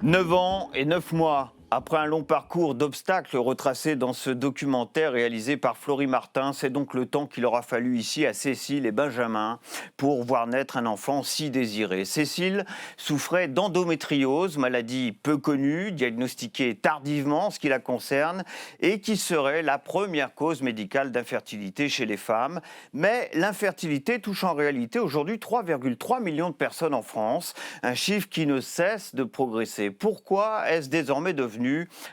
9 ans et 9 mois. Après un long parcours d'obstacles retracé dans ce documentaire réalisé par Florie Martin, c'est donc le temps qu'il aura fallu ici à Cécile et Benjamin pour voir naître un enfant si désiré. Cécile souffrait d'endométriose, maladie peu connue, diagnostiquée tardivement en ce qui la concerne et qui serait la première cause médicale d'infertilité chez les femmes. Mais l'infertilité touche en réalité aujourd'hui 3,3 millions de personnes en France, un chiffre qui ne cesse de progresser. Pourquoi est-ce désormais devenu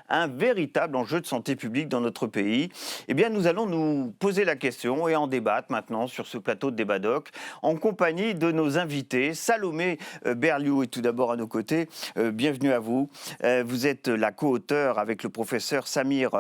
un véritable enjeu de santé publique dans notre pays? Eh bien, nous allons nous poser la question et en débattre maintenant sur ce plateau de Débat Doc en compagnie de nos invités. Salomé Berliot est tout d'abord à nos côtés. Bienvenue à vous. Vous êtes la co-auteure avec le professeur Samir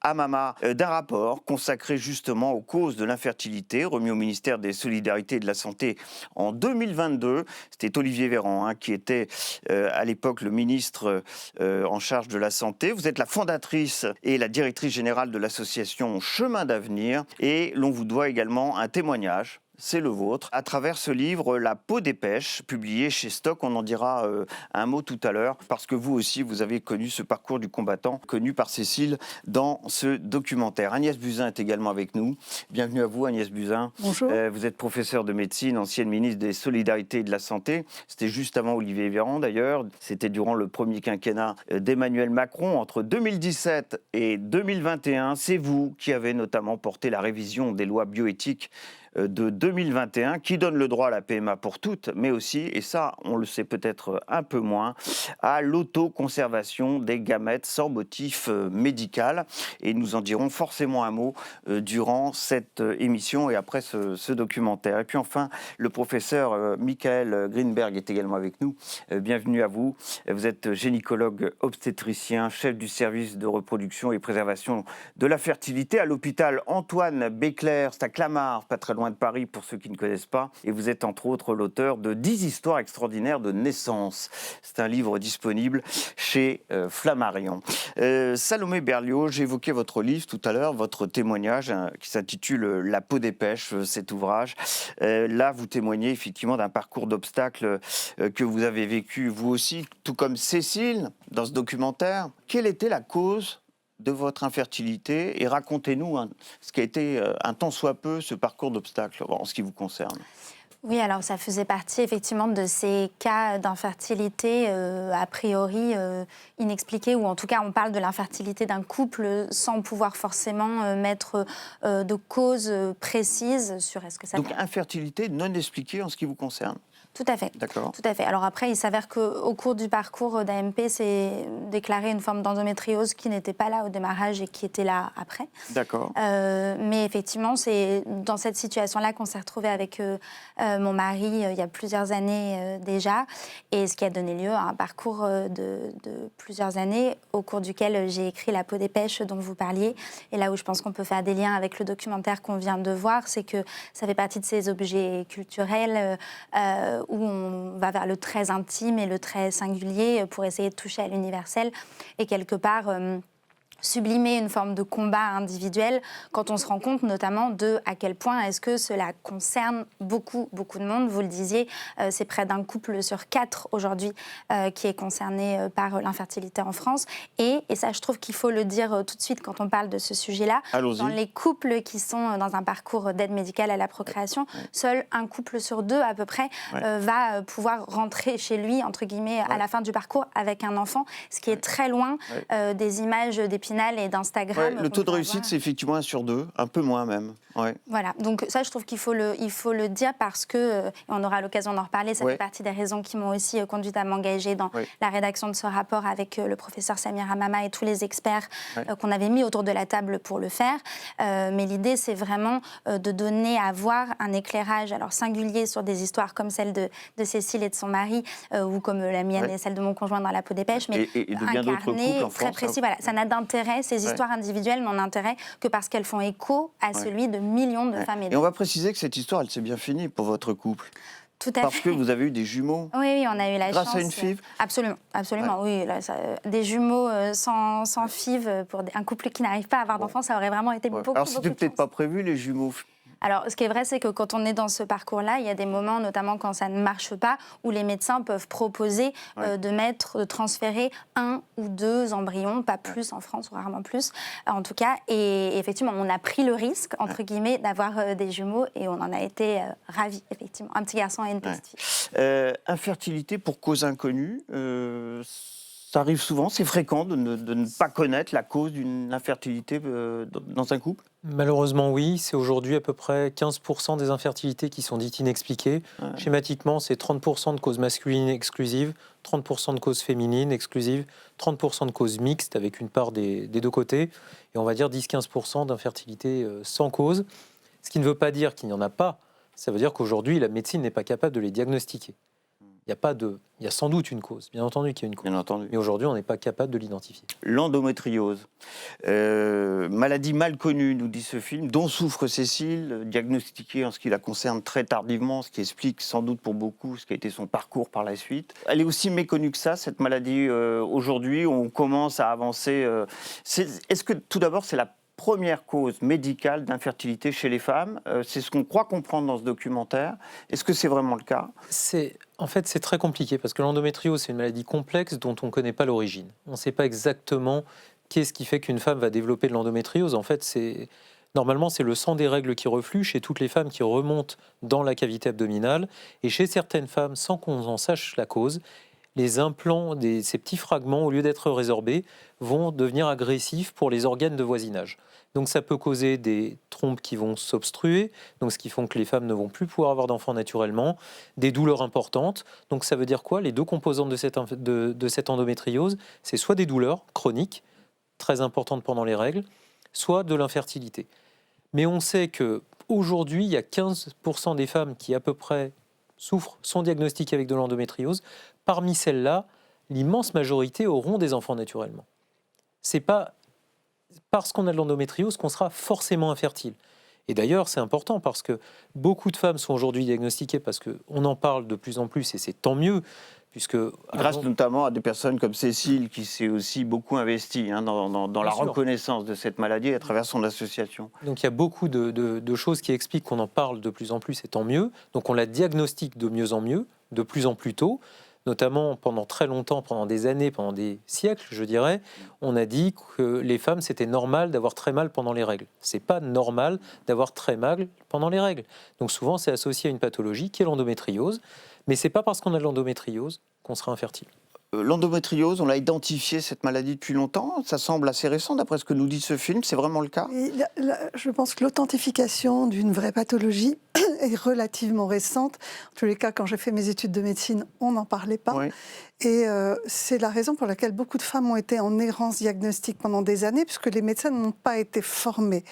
Hamama d'un rapport consacré justement aux causes de l'infertilité, remis au ministère des Solidarités et de la Santé en 2022. C'était Olivier Véran qui était à l'époque le ministre en charge de la Santé. Vous êtes la fondatrice et la directrice générale de l'association Chemin d'avenir et l'on vous doit également un témoignage. C'est le vôtre, à travers ce livre La peau des pêches, publié chez Stock. On en dira un mot tout à l'heure, parce que vous aussi, vous avez connu ce parcours du combattant, connu par Cécile dans ce documentaire. Agnès Buzyn est également avec nous. Bienvenue à vous, Agnès Buzyn. Bonjour. Vous êtes professeure de médecine, ancienne ministre des Solidarités et de la Santé. C'était juste avant Olivier Véran, d'ailleurs. C'était durant le premier quinquennat d'Emmanuel Macron, entre 2017 et 2021. C'est vous qui avez notamment porté la révision des lois bioéthiques de 2021 qui donne le droit à la PMA pour toutes, mais aussi, et ça on le sait peut-être un peu moins, à l'autoconservation des gamètes sans motif médical. Et nous en dirons forcément un mot durant cette émission et après ce documentaire. Et puis enfin, le professeur Michael Greenberg est également avec nous. Bienvenue à vous. Vous êtes gynécologue obstétricien, chef du service de reproduction et préservation de la fertilité à l'hôpital Antoine Béclair, c'est à Clamart, pas très loin de Paris pour ceux qui ne connaissent pas. Et vous êtes entre autres l'auteur de 10 histoires extraordinaires de naissance. C'est un livre disponible chez Flammarion. Salomé Berliot, j'ai évoqué votre livre tout à l'heure, votre témoignage qui s'intitule La peau des pêches, cet ouvrage. Là, vous témoignez effectivement d'un parcours d'obstacles que vous avez vécu vous aussi, tout comme Cécile dans ce documentaire. Quelle était la cause de votre infertilité et racontez-nous ce qui a été un tant soit peu ce parcours d'obstacles en ce qui vous concerne. Oui, alors ça faisait partie effectivement de ces cas d'infertilité a priori inexpliqués, ou en tout cas on parle de l'infertilité d'un couple sans pouvoir forcément mettre de cause précise sur est-ce que ça... Donc infertilité non expliquée en ce qui vous concerne. Tout à fait. D'accord. Tout à fait. Alors après, il s'avère qu'au cours du parcours d'AMP, c'est déclaré une forme d'endométriose qui n'était pas là au démarrage et qui était là après. D'accord. Mais effectivement, c'est dans cette situation-là qu'on s'est retrouvé avec mon mari il y a plusieurs années déjà, et ce qui a donné lieu à un parcours de plusieurs années au cours duquel j'ai écrit La peau des pêches dont vous parliez. Et là où je pense qu'on peut faire des liens avec le documentaire qu'on vient de voir, c'est que ça fait partie de ces objets culturels où on va vers le très intime et le très singulier pour essayer de toucher à l'universel et quelque part sublimer une forme de combat individuel quand on se rend compte notamment de à quel point est-ce que cela concerne beaucoup de monde. Vous le disiez, c'est près d'un couple sur 4 aujourd'hui qui est concerné par l'infertilité en France. Et ça, je trouve qu'il faut le dire tout de suite quand on parle de ce sujet-là. Allons-y. Dans les couples qui sont dans un parcours d'aide médicale à la procréation, seul un couple sur 2 à peu près va pouvoir rentrer chez lui, entre guillemets, à la fin du parcours avec un enfant, ce qui est très loin des images d'Épinal et d'Instagram. Le taux de réussite, c'est effectivement 1 sur 2, un peu moins même. Voilà, donc ça, je trouve qu'il faut le dire parce que, et on aura l'occasion d'en reparler, ça fait partie des raisons qui m'ont aussi conduite à m'engager dans la rédaction de ce rapport avec le professeur Samir Hamama et tous les experts qu'on avait mis autour de la table pour le faire. Mais l'idée, c'est vraiment de donner à voir un éclairage alors singulier sur des histoires comme celle de Cécile et de son mari, ou comme la mienne et celle de mon conjoint dans La peau des pêches, mais et de bien d'autres couples en très France. précis. Voilà, ça n'a d'intérêt, ces histoires individuelles n'ont d'intérêt que parce qu'elles font écho à celui de millions de femmes et d'hommes. Et on va préciser que cette histoire, elle s'est bien finie pour votre couple. Tout à Parce fait. que vous avez eu des jumeaux. Oui, on a eu la chance. Grâce à une FIV. Absolument, oui. Là, des jumeaux sans FIV pour un couple qui n'arrive pas à avoir d'enfants, ça aurait vraiment été beaucoup Alors c'était peut-être pas prévu, les jumeaux. Alors, ce qui est vrai, c'est que quand on est dans ce parcours-là, il y a des moments, notamment quand ça ne marche pas, où les médecins peuvent proposer de transférer 1 ou 2 embryons, pas plus en France, ou rarement plus, en tout cas. Et effectivement, on a pris le risque, entre guillemets, d'avoir des jumeaux et on en a été ravis, effectivement. Un petit garçon et une petite fille. Infertilité pour cause inconnue, ça arrive souvent, c'est fréquent de ne pas connaître la cause d'une infertilité dans un couple? Malheureusement, oui. C'est aujourd'hui à peu près 15% des infertilités qui sont dites inexpliquées. Ouais. Schématiquement, c'est 30% de causes masculines exclusives, 30% de causes féminines exclusives, 30% de causes mixtes avec une part des deux côtés, et on va dire 10-15% d'infertilité sans cause. Ce qui ne veut pas dire qu'il n'y en a pas. Ça veut dire qu'aujourd'hui, la médecine n'est pas capable de les diagnostiquer. Il y a sans doute une cause, bien entendu qu'il y a une cause. Bien entendu. Mais aujourd'hui, on n'est pas capable de l'identifier. L'endométriose, maladie mal connue, nous dit ce film, dont souffre Cécile, diagnostiquée en ce qui la concerne très tardivement, ce qui explique sans doute pour beaucoup ce qui a été son parcours par la suite. Elle est aussi méconnue que ça, cette maladie, aujourd'hui, on commence à avancer. Est-ce que, tout d'abord, c'est la première cause médicale d'infertilité chez les femmes? C'est ce qu'on croit comprendre dans ce documentaire. Est-ce que c'est vraiment le cas? En fait, c'est très compliqué parce que l'endométriose, c'est une maladie complexe dont on ne connaît pas l'origine. On ne sait pas exactement qu'est-ce qui fait qu'une femme va développer de l'endométriose. En fait, normalement, c'est le sang des règles qui reflue chez toutes les femmes qui remontent dans la cavité abdominale. Et chez certaines femmes, sans qu'on en sache la cause, les implants, ces petits fragments, au lieu d'être résorbés, vont devenir agressifs pour les organes de voisinage. Donc ça peut causer des trompes qui vont s'obstruer, donc ce qui font que les femmes ne vont plus pouvoir avoir d'enfants naturellement, des douleurs importantes. Donc ça veut dire quoi? Les deux composantes de cette endométriose, c'est soit des douleurs chroniques, très importantes pendant les règles, soit de l'infertilité. Mais on sait qu'aujourd'hui, il y a 15% des femmes qui à peu près sont diagnostiquées avec de l'endométriose. Parmi celles-là, l'immense majorité auront des enfants naturellement. C'est pas parce qu'on a de l'endométriose qu'on sera forcément infertile. Et d'ailleurs, c'est important parce que beaucoup de femmes sont aujourd'hui diagnostiquées parce qu'on en parle de plus en plus et c'est tant mieux. Grâce notamment à des personnes comme Cécile qui s'est aussi beaucoup investie dans la reconnaissance de cette maladie à travers son association. Donc il y a beaucoup de choses qui expliquent qu'on en parle de plus en plus et tant mieux. Donc on la diagnostique de mieux en mieux, de plus en plus tôt. Notamment pendant très longtemps, pendant des années, pendant des siècles, je dirais, on a dit que les femmes, c'était normal d'avoir très mal pendant les règles. C'est pas normal d'avoir très mal pendant les règles. Donc souvent, c'est associé à une pathologie qui est l'endométriose, mais c'est pas parce qu'on a de l'endométriose qu'on sera infertile. L'endométriose, on l'a identifié cette maladie depuis longtemps. Ça semble assez récent, d'après ce que nous dit ce film. C'est vraiment le cas? Je pense que l'authentification d'une vraie pathologie est relativement récente. En tous les cas, quand j'ai fait mes études de médecine, on n'en parlait pas. Oui. Et c'est la raison pour laquelle beaucoup de femmes ont été en errance diagnostique pendant des années, puisque les médecins n'ont pas été formés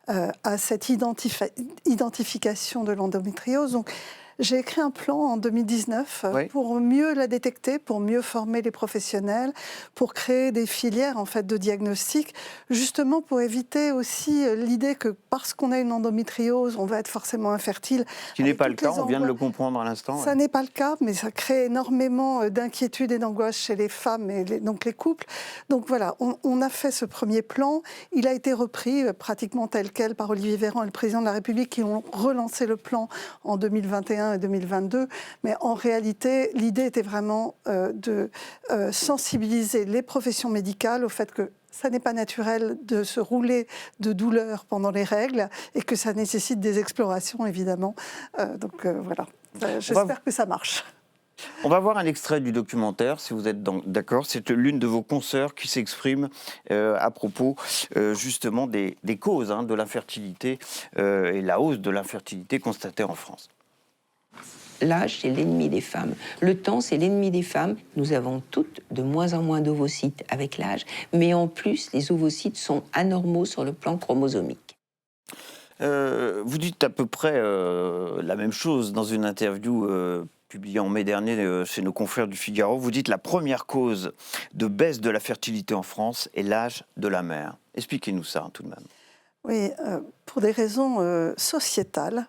à cette identification de l'endométriose. Donc, j'ai écrit un plan en 2019 pour mieux la détecter, pour mieux former les professionnels, pour créer des filières en fait, de diagnostic, justement pour éviter aussi l'idée que parce qu'on a une endométriose, on va être forcément infertile. Ce qui n'est pas le cas, on vient de le comprendre à l'instant. Ça n'est pas le cas, mais ça crée énormément d'inquiétude et d'angoisse chez les femmes et donc les couples. Donc voilà, on a fait ce premier plan. Il a été repris pratiquement tel quel par Olivier Véran et le président de la République qui ont relancé le plan en 2021 et 2022, mais en réalité, l'idée était vraiment de sensibiliser les professions médicales au fait que ça n'est pas naturel de se rouler de douleur pendant les règles et que ça nécessite des explorations, évidemment. Donc voilà, j'espère que ça marche. On va voir un extrait du documentaire, si vous êtes d'accord. C'est l'une de vos consoeurs qui s'exprime à propos justement des causes de l'infertilité et la hausse de l'infertilité constatée en France. L'âge, c'est l'ennemi des femmes. Le temps, c'est l'ennemi des femmes. Nous avons toutes de moins en moins d'ovocytes avec l'âge, mais en plus, les ovocytes sont anormaux sur le plan chromosomique. Vous dites à peu près la même chose dans une interview publiée en mai dernier chez nos confrères du Figaro. Vous dites la première cause de baisse de la fertilité en France est l'âge de la mère. Expliquez-nous ça tout de même. Oui, pour des raisons sociétales,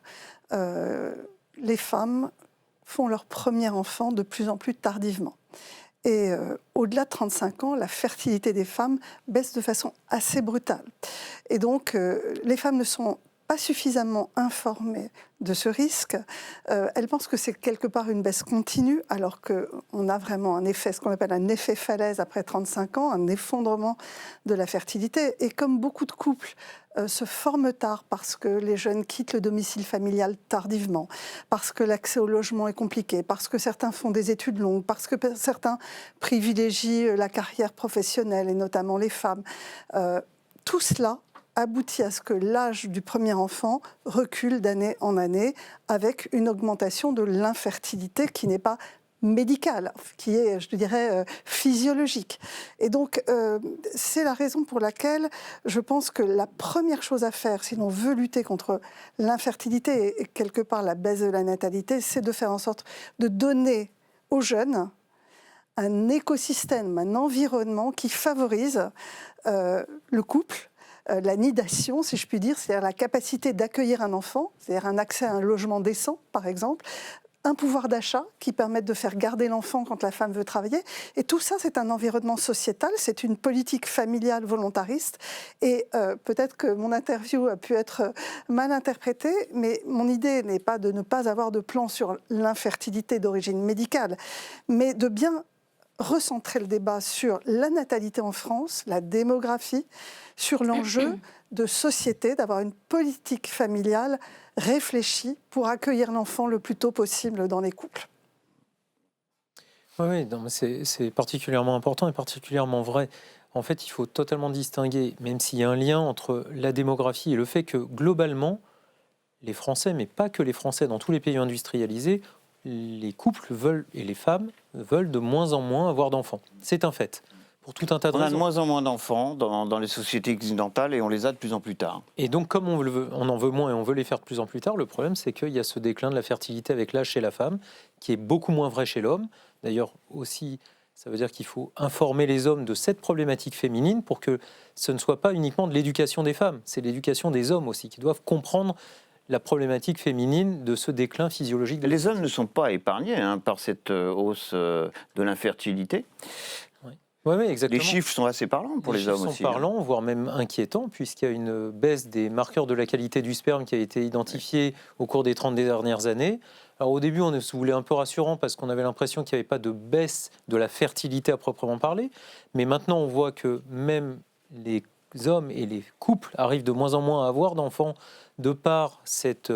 les femmes font leur premier enfant de plus en plus tardivement. Et au-delà de 35 ans, la fertilité des femmes baisse de façon assez brutale. Et donc, les femmes ne sont pas suffisamment informées de ce risque. Elles pensent que c'est quelque part une baisse continue, alors qu'on a vraiment un effet, ce qu'on appelle un effet falaise après 35 ans, un effondrement de la fertilité. Et comme beaucoup de couples se forment tard parce que les jeunes quittent le domicile familial tardivement, parce que l'accès au logement est compliqué, parce que certains font des études longues, parce que certains privilégient la carrière professionnelle, et notamment les femmes. Tout cela aboutit à ce que l'âge du premier enfant recule d'année en année, avec une augmentation de l'infertilité qui n'est pas médicale, qui est, je dirais, physiologique. Et donc, c'est la raison pour laquelle je pense que la première chose à faire, si l'on veut lutter contre l'infertilité et quelque part la baisse de la natalité, c'est de faire en sorte de donner aux jeunes un écosystème, un environnement qui favorise le couple, la nidation, si je puis dire, c'est-à-dire la capacité d'accueillir un enfant, c'est-à-dire un accès à un logement décent, par exemple, un pouvoir d'achat qui permette de faire garder l'enfant quand la femme veut travailler. Et tout ça, c'est un environnement sociétal, c'est une politique familiale volontariste. Et peut-être que mon interview a pu être mal interprétée, mais mon idée n'est pas de ne pas avoir de plan sur l'infertilité d'origine médicale, mais de bien recentrer le débat sur la natalité en France, la démographie, sur l'enjeu de société, d'avoir une politique familiale réfléchie pour accueillir l'enfant le plus tôt possible dans les couples. Oui, c'est particulièrement important et particulièrement vrai. En fait, il faut totalement distinguer, même s'il y a un lien entre la démographie et le fait que globalement, les Français, mais pas que les Français, dans tous les pays industrialisés, les couples veulent, et les femmes veulent de moins en moins avoir d'enfants. C'est un fait. Pour tout un tas de raisons. On a de moins en moins d'enfants dans les sociétés occidentales et on les a de plus en plus tard. Et donc, comme on en veut moins et on veut les faire de plus en plus tard, le problème, c'est qu'il y a ce déclin de la fertilité avec l'âge chez la femme, qui est beaucoup moins vrai chez l'homme. D'ailleurs, aussi, ça veut dire qu'il faut informer les hommes de cette problématique féminine pour que ce ne soit pas uniquement de l'éducation des femmes, c'est l'éducation des hommes aussi, qui doivent comprendre la problématique féminine de ce déclin physiologique. Les hommes ne sont pas épargnés par cette hausse de l'infertilité. Oui, exactement. Les chiffres sont assez parlants pour les hommes aussi. Les chiffres sont parlants, voire même inquiétants, puisqu'il y a une baisse des marqueurs de la qualité du sperme qui a été identifiée au cours des 30 dernières années. Alors au début, on se voulait un peu rassurant parce qu'on avait l'impression qu'il n'y avait pas de baisse de la fertilité à proprement parler. Mais maintenant, on voit que même les hommes et les couples arrivent de moins en moins à avoir d'enfants de par cette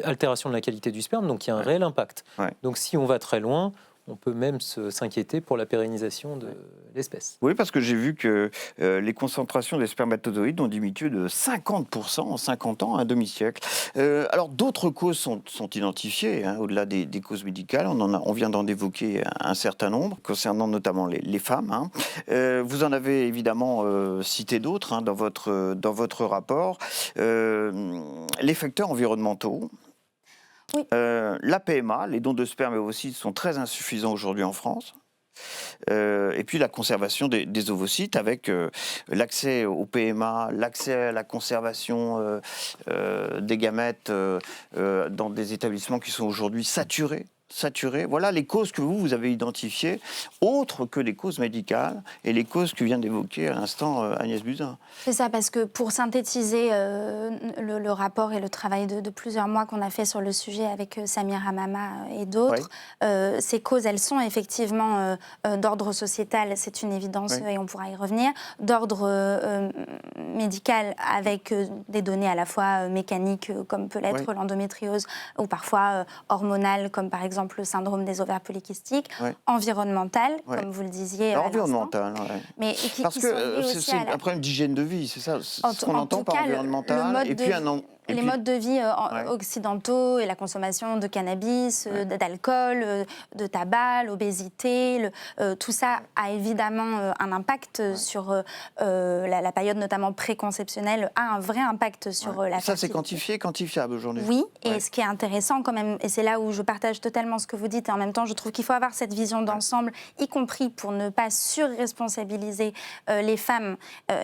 altération de la qualité du sperme. Donc il y a un réel impact. Ouais. Donc si on va très loin, on peut même s'inquiéter pour la pérennisation de l'espèce. Oui, parce que j'ai vu que les concentrations des spermatozoïdes ont diminué de 50% en 50 ans, un demi-siècle. Alors, d'autres causes sont identifiées, au-delà des causes médicales. On vient d'en évoquer un certain nombre, concernant notamment les femmes. Vous en avez évidemment cité d'autres dans votre rapport. Les facteurs environnementaux. Oui. La PMA, les dons de sperme et ovocytes sont très insuffisants aujourd'hui en France. Et puis la conservation des ovocytes avec l'accès au PMA, l'accès à la conservation des gamètes dans des établissements qui sont aujourd'hui saturés. Voilà les causes que vous avez identifiées, autres que les causes médicales et les causes que vient d'évoquer à l'instant Agnès Buzyn. C'est ça, parce que pour synthétiser le rapport et le travail de plusieurs mois qu'on a fait sur le sujet avec Samir Hamama et d'autres, ces causes, elles sont effectivement d'ordre sociétal, c'est une évidence et on pourra y revenir, d'ordre médical avec des données à la fois mécaniques comme peut l'être l'endométriose ou parfois hormonales comme par exemple le syndrome des ovaires polykystiques, environnemental, comme vous le disiez. Environnemental, mais parce que c'est un problème d'hygiène de vie, c'est ça ce qu'on entend par environnemental. Et puis les modes de vie occidentaux et la consommation de cannabis, d'alcool, de tabac, l'obésité, tout ça a évidemment un impact sur la période notamment préconceptionnelle, a un vrai impact sur la fertilité. Ça c'est quantifié, quantifiable aujourd'hui. Oui, et ce qui est intéressant quand même, et c'est là où je partage totalement ce que vous dites, et en même temps je trouve qu'il faut avoir cette vision d'ensemble, y compris pour ne pas surresponsabiliser les femmes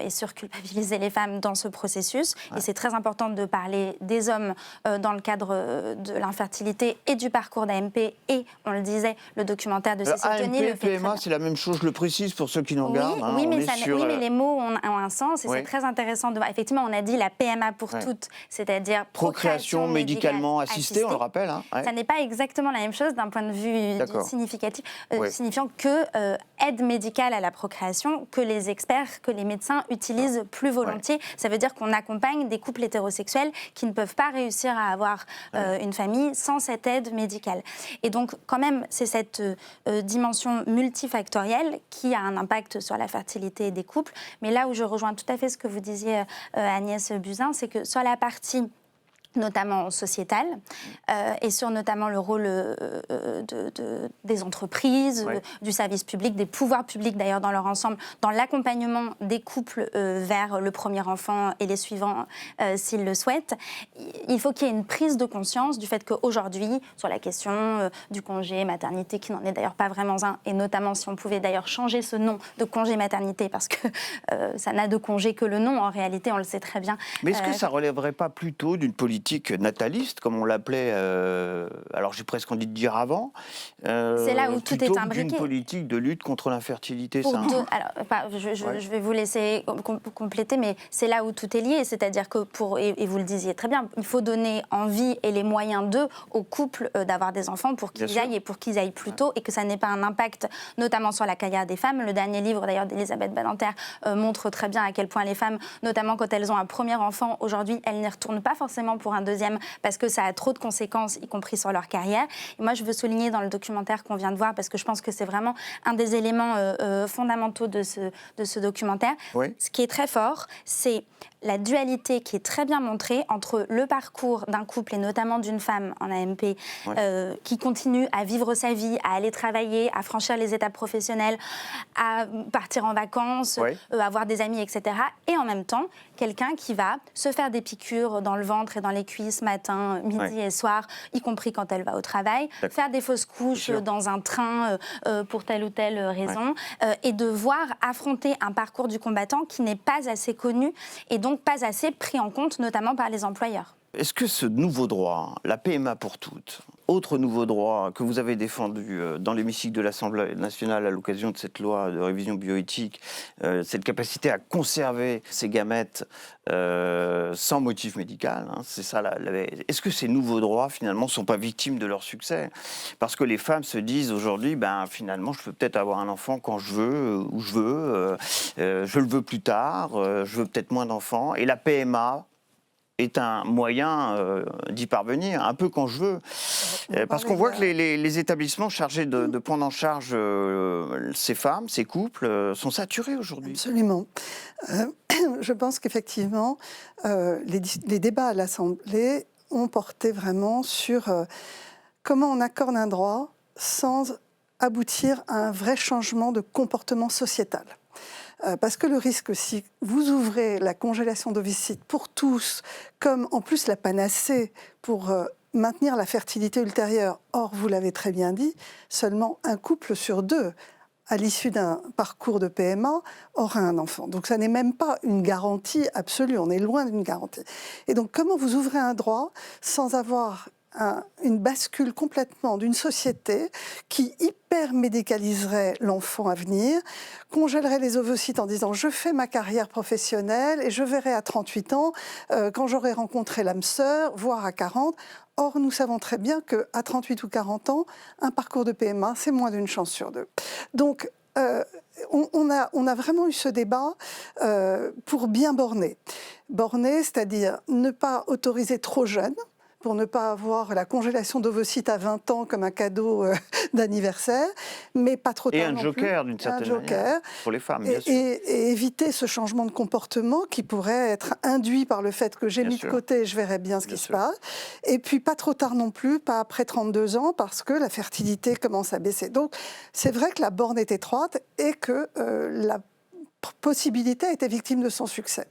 et surculpabiliser les femmes dans ce processus. Et c'est très important de parler parler des hommes dans le cadre de l'infertilité et du parcours d'AMP, et on le disait, le documentaire de Cécile Tony le fait très bien. PMA, c'est la même chose, je le précise pour ceux qui nous regardent. Oui, mais les mots ont un sens et oui. c'est très intéressant de voir. Effectivement, on a dit la PMA pour toutes, c'est-à-dire procréation médicalement assistée, on le rappelle. Hein. Ça n'est pas exactement la même chose d'un point de vue significatif, signifiant que aide médicale à la procréation, que les experts, que les médecins utilisent plus volontiers. Ça veut dire qu'on accompagne des couples hétérosexuels qui ne peuvent pas réussir à avoir une famille sans cette aide médicale. Et donc, quand même, c'est cette dimension multifactorielle qui a un impact sur la fertilité des couples. Mais là où je rejoins tout à fait ce que vous disiez, Agnès Buzyn, c'est que sur la partie notamment sociétale, et sur notamment le rôle des entreprises, du service public, des pouvoirs publics d'ailleurs dans leur ensemble, dans l'accompagnement des couples vers le premier enfant et les suivants s'ils le souhaitent. Il faut qu'il y ait une prise de conscience du fait qu'aujourd'hui, sur la question du congé maternité, qui n'en est d'ailleurs pas vraiment un, et notamment si on pouvait d'ailleurs changer ce nom de congé maternité, parce que ça n'a de congé que le nom, en réalité, on le sait très bien. Mais est-ce que ça ne relèverait pas plutôt d'une politique nataliste, comme on l'appelait, alors j'ai presque envie de dire avant, c'est là où tout est imbriqué. D'une politique de lutte contre l'infertilité. Je vais vous laisser compléter, mais c'est là où tout est lié, c'est-à-dire que et vous le disiez très bien, il faut donner envie et les moyens d'eux aux couples d'avoir des enfants pour qu'ils y aillent et pour qu'ils aillent plus tôt, et que ça n'ait pas un impact, notamment sur la carrière des femmes. Le dernier livre d'ailleurs d'Elisabeth Badinter montre très bien à quel point les femmes, notamment quand elles ont un premier enfant, aujourd'hui, elles n'y retournent pas forcément pour un deuxième parce que ça a trop de conséquences, y compris sur leur carrière. Et moi, je veux souligner dans le documentaire qu'on vient de voir, parce que je pense que c'est vraiment un des éléments fondamentaux de ce documentaire. Ce qui est très fort, c'est la dualité qui est très bien montrée entre le parcours d'un couple et notamment d'une femme en AMP qui continue à vivre sa vie, à aller travailler, à franchir les étapes professionnelles, à partir en vacances, avoir des amis, etc. Et en même temps, quelqu'un qui va se faire des piqûres dans le ventre et dans les cuisses matin, midi et soir, y compris quand elle va au travail, faire des fausses couches dans un train pour telle ou telle raison, et de voir affronter un parcours du combattant qui n'est pas assez connu et donc pas assez pris en compte, notamment par les employeurs. Est-ce que ce nouveau droit, la PMA pour toutes, autre nouveau droit que vous avez défendu dans l'hémicycle de l'Assemblée nationale à l'occasion de cette loi de révision bioéthique, cette capacité à conserver ces gamètes sans motif médical, c'est ça. Est-ce que ces nouveaux droits, finalement, ne sont pas victimes de leur succès? Parce que les femmes se disent aujourd'hui, finalement, je peux peut-être avoir un enfant quand je veux, où je veux, je le veux plus tard, je veux peut-être moins d'enfants, et la PMA est un moyen d'y parvenir, un peu quand je veux. Parce qu'on voit que les établissements chargés de prendre en charge ces femmes, ces couples, sont saturés aujourd'hui. Absolument. Je pense qu'effectivement, les débats à l'Assemblée ont porté vraiment sur comment on accorde un droit sans aboutir à un vrai changement de comportement sociétal. Parce que le risque, si vous ouvrez la congélation d'ovocytes pour tous, comme en plus la panacée pour maintenir la fertilité ultérieure, or, vous l'avez très bien dit, seulement un couple sur deux, à l'issue d'un parcours de PMA, aura un enfant. Donc ça n'est même pas une garantie absolue, on est loin d'une garantie. Et donc comment vous ouvrez un droit sans avoir une bascule complètement d'une société qui hyper médicaliserait l'enfant à venir, congèlerait les ovocytes en disant « je fais ma carrière professionnelle et je verrai à 38 ans quand j'aurai rencontré l'âme sœur, voire à 40 ». Or, nous savons très bien qu'à 38 ou 40 ans, un parcours de PMA, c'est moins d'une chance sur deux. Donc, on a vraiment eu ce débat pour bien borner. Borner, c'est-à-dire ne pas autoriser trop jeune, pour ne pas avoir la congélation d'ovocytes à 20 ans comme un cadeau d'anniversaire, mais pas trop tard non plus. Et un joker, d'une certaine manière, pour les femmes, bien sûr. Et éviter ce changement de comportement qui pourrait être induit par le fait que j'ai mis de côté et je verrai bien ce qui se passe. Et puis pas trop tard non plus, pas après 32 ans, parce que la fertilité commence à baisser. Donc c'est vrai que la borne est étroite et que la possibilité a été victime de son succès.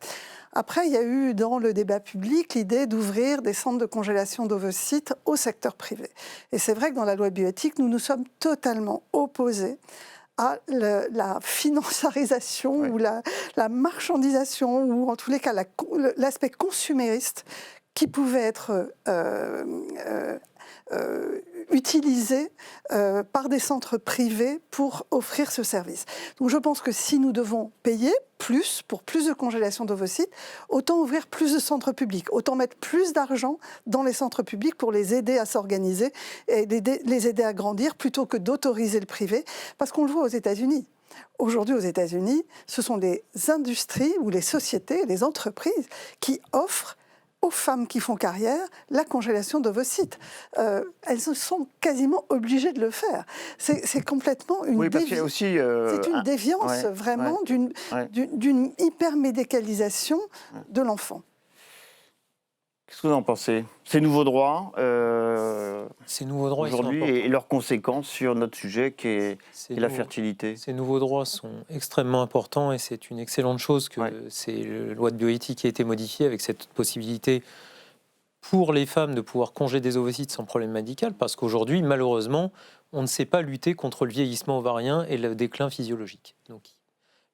Après, il y a eu dans le débat public l'idée d'ouvrir des centres de congélation d'ovocytes au secteur privé. Et c'est vrai que dans la loi bioéthique, nous nous sommes totalement opposés à la financiarisation ou la marchandisation, ou en tous les cas l'aspect consumériste qui pouvaient être utilisés par des centres privés pour offrir ce service. Donc je pense que si nous devons payer plus pour plus de congélation d'ovocytes, autant ouvrir plus de centres publics, autant mettre plus d'argent dans les centres publics pour les aider à s'organiser et les aider à grandir plutôt que d'autoriser le privé, parce qu'on le voit aux États-Unis. Aujourd'hui, aux États-Unis, ce sont les industries ou les sociétés, les entreprises qui offrent aux femmes qui font carrière la congélation d'ovocytes. Elles sont quasiment obligées de le faire. C'est complètement une déviance. C'est une déviance vraiment d'une hyper-médicalisation de l'enfant. Qu'est-ce que vous en pensez? Ces nouveaux droits, aujourd'hui et leurs conséquences sur notre sujet qui est la fertilité. Ces nouveaux droits sont extrêmement importants et c'est une excellente chose que c'est la loi de bioéthique qui a été modifiée avec cette possibilité pour les femmes de pouvoir congeler des ovocytes sans problème médical, parce qu'aujourd'hui, malheureusement, on ne sait pas lutter contre le vieillissement ovarien et le déclin physiologique. Donc,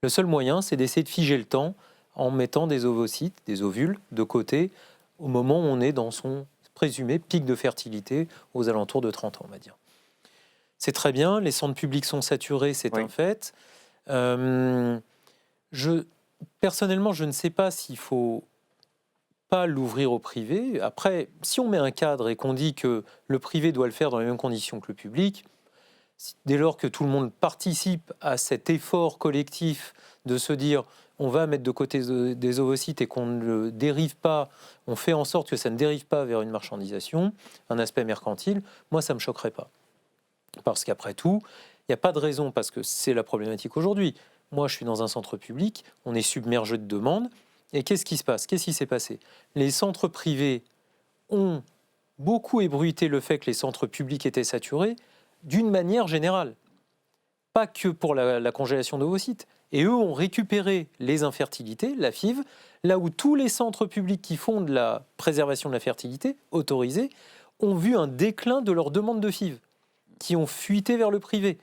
le seul moyen, c'est d'essayer de figer le temps en mettant des ovocytes, des ovules, de côté, au moment où on est dans son présumé pic de fertilité, aux alentours de 30 ans, on va dire. C'est très bien, les centres publics sont saturés, c'est un fait. Personnellement, je ne sais pas s'il faut pas l'ouvrir au privé. Après, si on met un cadre et qu'on dit que le privé doit le faire dans les mêmes conditions que le public, dès lors que tout le monde participe à cet effort collectif de se dire on va mettre de côté des ovocytes et qu'on ne le dérive pas, on fait en sorte que ça ne dérive pas vers une marchandisation, un aspect mercantile, moi ça ne me choquerait pas. Parce qu'après tout, il n'y a pas de raison, parce que c'est la problématique aujourd'hui. Moi je suis dans un centre public, on est submergé de demandes, et qu'est-ce qui se passe? Qu'est-ce qui s'est passé? Les centres privés ont beaucoup ébruité le fait que les centres publics étaient saturés d'une manière générale. Pas que pour la congélation d'ovocytes. Et eux ont récupéré les infertilités, la FIV, là où tous les centres publics qui font de la préservation de la fertilité, autorisés, ont vu un déclin de leur demande de FIV, qui ont fuité vers le privé.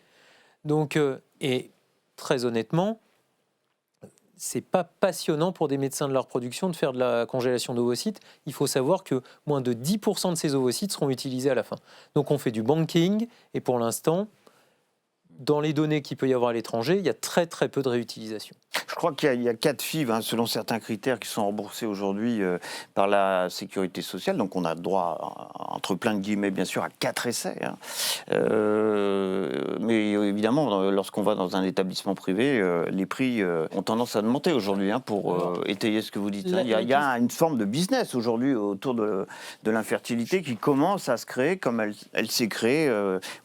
Donc, et très honnêtement, c'est pas passionnant pour des médecins de la reproduction de faire de la congélation d'ovocytes. Il faut savoir que moins de 10% de ces ovocytes seront utilisés à la fin. Donc on fait du banking, et pour l'instant, dans les données qu'il peut y avoir à l'étranger, il y a très très peu de réutilisation. Je crois qu'il y a 4 FIV, selon certains critères, qui sont remboursés aujourd'hui par la sécurité sociale. Donc on a droit, entre plein de guillemets, bien sûr, à 4 essais. Mais évidemment, lorsqu'on va dans un établissement privé, les prix ont tendance à augmenter aujourd'hui, pour étayer ce que vous dites. Il y a une forme de business aujourd'hui autour de l'infertilité qui commence à se créer comme elle s'est créée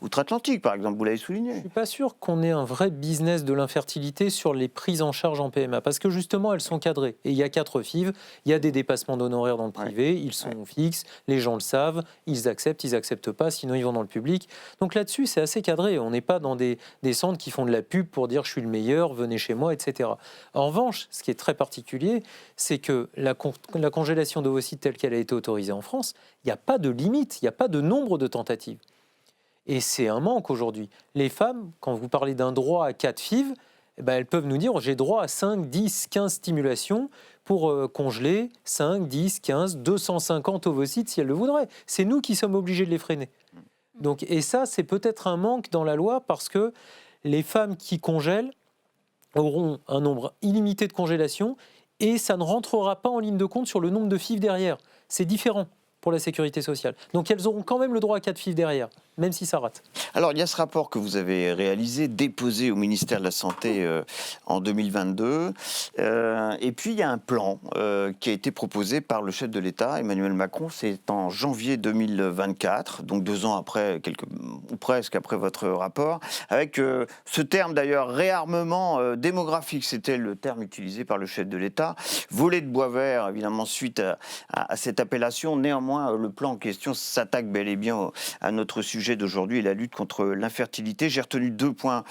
outre-Atlantique, par exemple, vous l'avez souligné. Je ne suis pas sûr qu'on ait un vrai business de l'infertilité sur les prises en charge en PMA, parce que justement, elles sont cadrées. Et il y a 4 FIV, il y a des dépassements d'honoraires dans le privé, ils sont fixes, les gens le savent, ils acceptent pas, sinon ils vont dans le public. Donc là-dessus, c'est assez cadré. On n'est pas dans des centres qui font de la pub pour dire « je suis le meilleur, venez chez moi », etc. En revanche, ce qui est très particulier, c'est que la congélation d'ovocytes telle qu'elle a été autorisée en France, il n'y a pas de limite, il n'y a pas de nombre de tentatives. Et c'est un manque aujourd'hui. Les femmes, quand vous parlez d'un droit à 4 FIV, elles peuvent nous dire j'ai droit à 5, 10, 15 stimulations pour congeler 5, 10, 15, 250 ovocytes si elles le voudraient. C'est nous qui sommes obligés de les freiner. Donc, et ça, c'est peut-être un manque dans la loi parce que les femmes qui congèlent auront un nombre illimité de congélations et ça ne rentrera pas en ligne de compte sur le nombre de FIV derrière. C'est différent pour la sécurité sociale. Donc elles auront quand même le droit à 4 FIV derrière, même si ça rate. Alors il y a ce rapport que vous avez réalisé, déposé au ministère de la Santé en 2022, et puis il y a un plan qui a été proposé par le chef de l'État, Emmanuel Macron, c'est en janvier 2024, donc 2 ans après, ou presque après votre rapport, avec ce terme d'ailleurs, réarmement démographique, c'était le terme utilisé par le chef de l'État, volet de bois vert, évidemment, suite à cette appellation. Néanmoins, le plan en question s'attaque bel et bien à notre sujet d'aujourd'hui, la lutte contre l'infertilité. J'ai retenu 2 points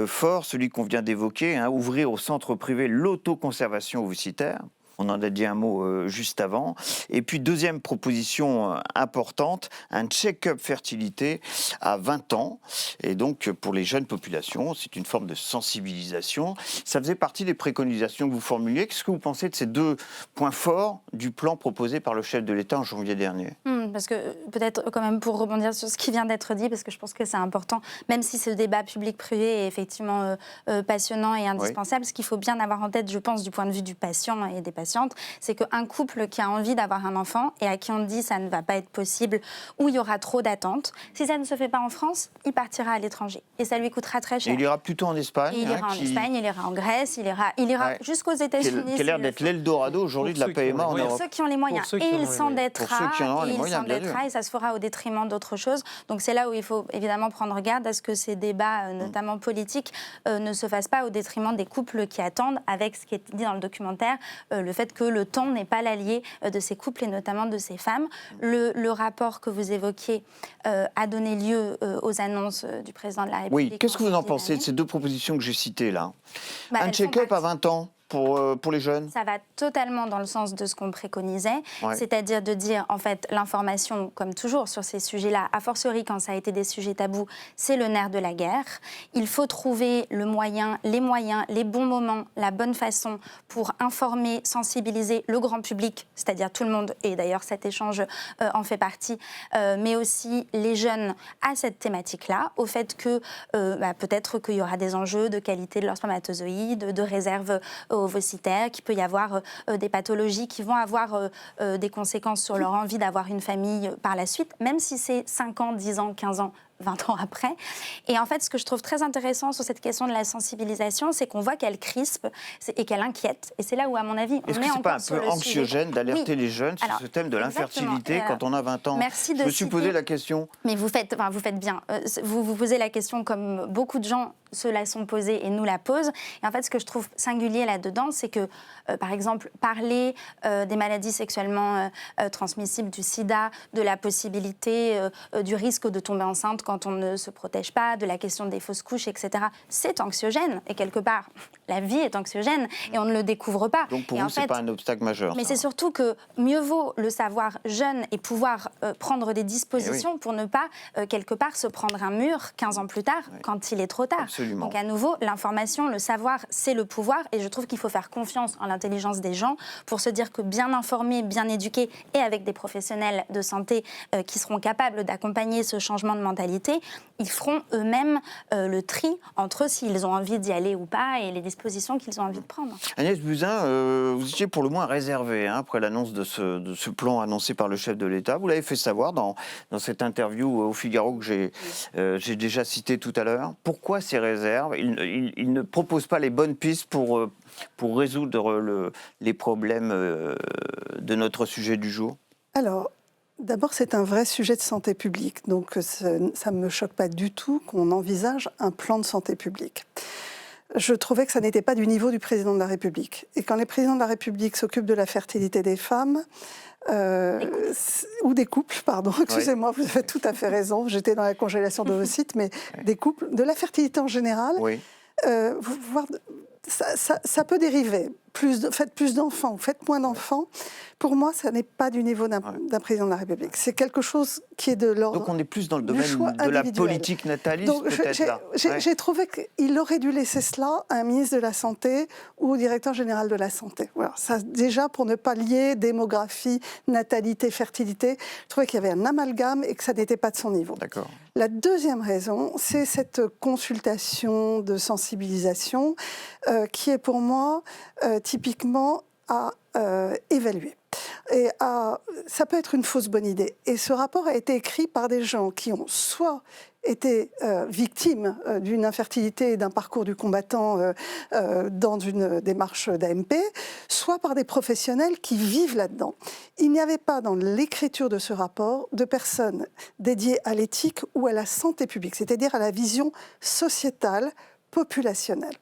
forts, celui qu'on vient d'évoquer, ouvrir au centre privé l'autoconservation ovocytaire. On en a dit un mot juste avant. Et puis, deuxième proposition importante, un check-up fertilité à 20 ans. Et donc, pour les jeunes populations, c'est une forme de sensibilisation. Ça faisait partie des préconisations que vous formuliez. Qu'est-ce que vous pensez de ces deux points forts du plan proposé par le chef de l'État en janvier dernier? Parce que peut-être quand même pour rebondir sur ce qui vient d'être dit, parce que je pense que c'est important, même si ce débat public-privé est effectivement passionnant et indispensable, ce qu'il faut bien avoir en tête, je pense, du point de vue du patient et des patientes, c'est qu'un couple qui a envie d'avoir un enfant et à qui on dit ça ne va pas être possible ou il y aura trop d'attentes, si ça ne se fait pas en France, il partira à l'étranger et ça lui coûtera très cher. Et il ira plutôt en Espagne. Il ira en Espagne, il ira en Grèce, il ira jusqu'aux États-Unis. Qui a l'air d'être l'Eldorado aujourd'hui de la PMA en Europe. Pour ceux qui ont les moyens. Et il s'endettera, et ça se fera au détriment d'autres choses. Donc c'est là où il faut évidemment prendre garde à ce que ces débats, notamment politiques, ne se fassent pas au détriment des couples qui attendent, avec ce qui est dit dans le documentaire, le fait que le temps n'est pas l'allié de ces couples et notamment de ces femmes. Le rapport que vous évoquiez a donné lieu aux annonces du président de la République. Oui, qu'est-ce que vous en pensez de ces deux propositions que j'ai citées là? Un check-up à 20 ans pour les jeunes? Ça va totalement dans le sens de ce qu'on préconisait, c'est-à-dire de dire, en fait, l'information, comme toujours sur ces sujets-là, a fortiori quand ça a été des sujets tabous, c'est le nerf de la guerre. Il faut trouver les moyens, les bons moments, la bonne façon pour informer, sensibiliser le grand public, c'est-à-dire tout le monde, et d'ailleurs cet échange en fait partie, mais aussi les jeunes à cette thématique-là, au fait que peut-être qu'il y aura des enjeux de qualité de leurs spermatozoïdes, de réserve ovocytaire, qu'il peut y avoir des pathologies qui vont avoir des conséquences sur leur envie d'avoir une famille par la suite, même si c'est 5 ans, 10 ans, 15 ans, 20 ans après. Et en fait, ce que je trouve très intéressant sur cette question de la sensibilisation, c'est qu'on voit qu'elle crispe et qu'elle inquiète. Et c'est là où, à mon avis, on est encore sur le sujet. Est-ce que c'est pas un peu anxiogène d'alerter les jeunes sur ce thème de l'infertilité quand on a 20 ans? Merci de Je me suis posé la question. Mais vous faites bien. Vous posez la question comme beaucoup de gens se la sont posée et nous la posent. Et en fait, ce que je trouve singulier là-dedans, c'est que, par exemple, parler des maladies sexuellement transmissibles, du sida, de la possibilité, du risque de tomber enceinte quand on ne se protège pas, de la question des fausses couches, etc., c'est anxiogène. Et quelque part, la vie est anxiogène et on ne le découvre pas. Donc pour vous, ce n'est pas un obstacle majeur. Mais c'est surtout que mieux vaut le savoir jeune et pouvoir prendre des dispositions pour ne pas, quelque part, se prendre un mur 15 ans plus tard, quand il est trop tard. Absolument. Donc à nouveau, l'information, le savoir, c'est le pouvoir. Et je trouve qu'il faut faire confiance en l'intelligence des gens pour se dire que bien informés, bien éduqués et avec des professionnels de santé qui seront capables d'accompagner ce changement de mentalité, ils feront eux-mêmes le tri entre s'ils ont envie d'y aller ou pas et les dispositions qu'ils ont envie de prendre. Agnès Buzyn, vous étiez pour le moins réservée après l'annonce de ce plan annoncé par le chef de l'État. Vous l'avez fait savoir dans cette interview au Figaro que j'ai déjà citée tout à l'heure. Pourquoi ces réserves? Il ne propose pas les bonnes pistes pour résoudre les problèmes de notre sujet du jour? Alors, d'abord, c'est un vrai sujet de santé publique, donc ça ne me choque pas du tout qu'on envisage un plan de santé publique. Je trouvais que ça n'était pas du niveau du président de la République. Et quand les présidents de la République s'occupent de la fertilité des femmes, ou des couples, pardon, excusez-moi, vous avez tout à fait raison, j'étais dans la congélation d'ovocytes, mais des couples, de la fertilité en général, ça peut dériver. Faites plus d'enfants, faites moins d'enfants. Pour moi, ça n'est pas du niveau d'un président de la République. C'est quelque chose qui est de l'ordre. Donc on est plus dans le domaine de la politique nataliste, peut-être là. J'ai trouvé qu'il aurait dû laisser cela à un ministre de la Santé ou au directeur général de la Santé. Voilà. Ça, déjà, pour ne pas lier démographie, natalité, fertilité, je trouvais qu'il y avait un amalgame et que ça n'était pas de son niveau. D'accord. La deuxième raison, c'est cette consultation de sensibilisation qui est pour moi typiquement à évaluer. Et ça peut être une fausse bonne idée. Et ce rapport a été écrit par des gens qui ont soit été victimes d'une infertilité et d'un parcours du combattant dans une démarche d'AMP, soit par des professionnels qui vivent là-dedans. Il n'y avait pas dans l'écriture de ce rapport de personnes dédiées à l'éthique ou à la santé publique, c'est-à-dire à la vision sociétale, populationnelle.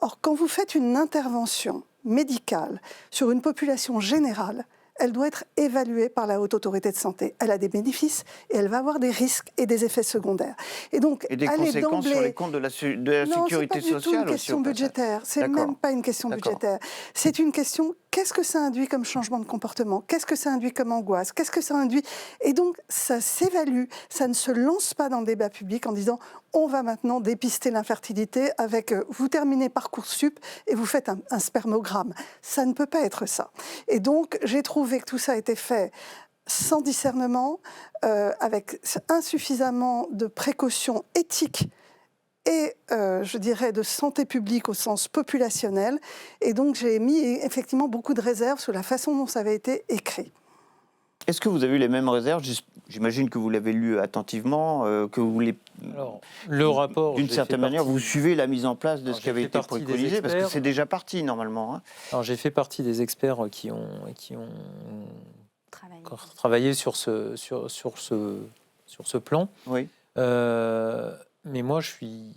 Or, quand vous faites une intervention médicale sur une population générale, elle doit être évaluée par la Haute Autorité de Santé. Elle a des bénéfices et elle va avoir des risques et des effets secondaires. Et donc, des conséquences sur les comptes de la sécurité sociale aussi. Non, c'est pas du tout une question budgétaire. C'est même pas une question budgétaire. C'est une question qu'est-ce que ça induit comme changement de comportement? Qu'est-ce que ça induit comme angoisse? Qu'est-ce que ça induit? Et donc, ça s'évalue, ça ne se lance pas dans le débat public en disant on va maintenant dépister l'infertilité avec vous terminez Parcoursup et vous faites un spermogramme. Ça ne peut pas être ça. Et donc, j'ai trouvé que tout ça a été fait sans discernement, avec insuffisamment de précautions éthiques et, je dirais, de santé publique au sens populationnel. Et donc, j'ai mis effectivement beaucoup de réserves sur la façon dont ça avait été écrit. Est-ce que vous avez eu les mêmes réserves? J'imagine que vous l'avez lu attentivement, que vous voulez... Alors, le rapport... D'une certaine manière, vous suivez la mise en place de ce qui avait été préconisé, parce que c'est déjà parti, normalement. Hein. Alors, j'ai fait partie des experts qui ont travaillé sur ce plan. Oui. Mais moi, je suis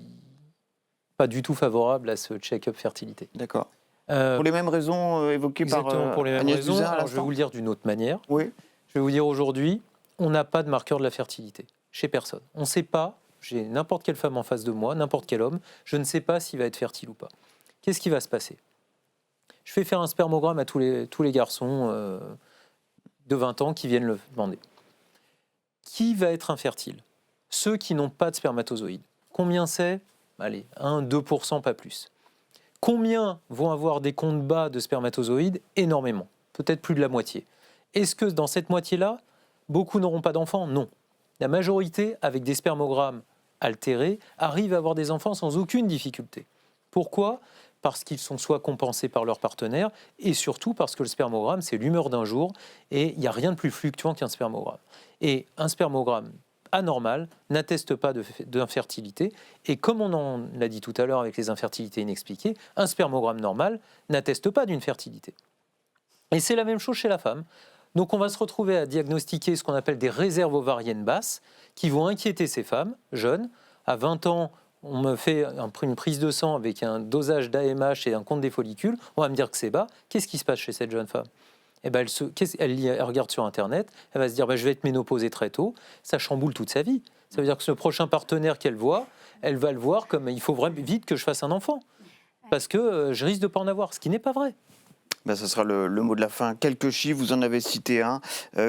pas du tout favorable à ce check-up fertilité. D'accord. Pour les mêmes raisons évoquées par pour les mêmes Agnès raisons. Buzyn, Alors, je vais vous le dire d'une autre manière. Oui. Je vais vous dire aujourd'hui, on n'a pas de marqueur de la fertilité chez personne. On ne sait pas, j'ai n'importe quelle femme en face de moi, n'importe quel homme, je ne sais pas s'il va être fertile ou pas. Qu'est-ce qui va se passer? Je fais faire un spermogramme à tous les garçons de 20 ans qui viennent le demander. Qui va être infertile? Ceux qui n'ont pas de spermatozoïdes. Combien c'est? Allez, 1-2%, pas plus. Combien vont avoir des comptes bas de spermatozoïdes? Énormément, peut-être plus de la moitié. Est-ce que dans cette moitié-là, beaucoup n'auront pas d'enfants? Non. La majorité, avec des spermogrammes altérés, arrivent à avoir des enfants sans aucune difficulté. Pourquoi? Parce qu'ils sont soit compensés par leur partenaire, et surtout parce que le spermogramme, c'est l'humeur d'un jour, et il n'y a rien de plus fluctuant qu'un spermogramme. Et un spermogramme anormal n'atteste pas d'infertilité, et comme on en l'a dit tout à l'heure avec les infertilités inexpliquées, un spermogramme normal n'atteste pas d'une fertilité. Et c'est la même chose chez la femme. Donc on va se retrouver à diagnostiquer ce qu'on appelle des réserves ovariennes basses, qui vont inquiéter ces femmes jeunes. À 20 ans, on me fait une prise de sang avec un dosage d'AMH et un compte des follicules, on va me dire que c'est bas. Qu'est-ce qui se passe chez cette jeune femme? Eh ben, elle regarde sur Internet, elle va se dire je vais être ménopausée très tôt, ça chamboule toute sa vie. Ça veut dire que ce prochain partenaire qu'elle voit, elle va le voir comme il faut vite que je fasse un enfant, parce que je risque de ne pas en avoir, ce qui n'est pas vrai. Ben, ce sera le mot de la fin. Quelques chiffres, vous en avez cité un.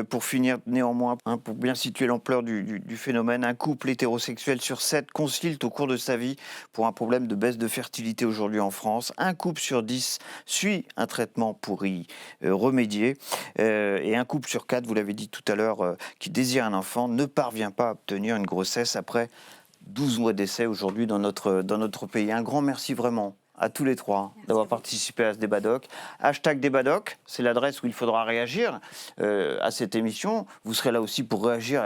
Pour finir, néanmoins, pour bien situer l'ampleur du phénomène, un couple hétérosexuel sur 7 consulte au cours de sa vie pour un problème de baisse de fertilité aujourd'hui en France. Un couple sur 10 suit un traitement pour y remédier. Et un couple sur 4, vous l'avez dit tout à l'heure, qui désire un enfant, ne parvient pas à obtenir une grossesse après 12 mois d'essai aujourd'hui dans notre pays. Un grand merci vraiment à tous les trois d'avoir participé à ce débat doc. #débatdoc, c'est l'adresse où il faudra réagir à cette émission. Vous serez là aussi pour réagir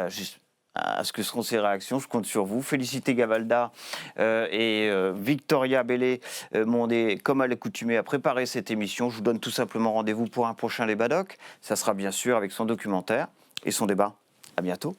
à ce que seront ces réactions. Je compte sur vous. Félicité Gavalda et Victoria Bellé m'ont aidé, comme à l'accoutumée, à préparer cette émission. Je vous donne tout simplement rendez-vous pour un prochain débat doc. Ça sera bien sûr avec son documentaire et son débat. À bientôt.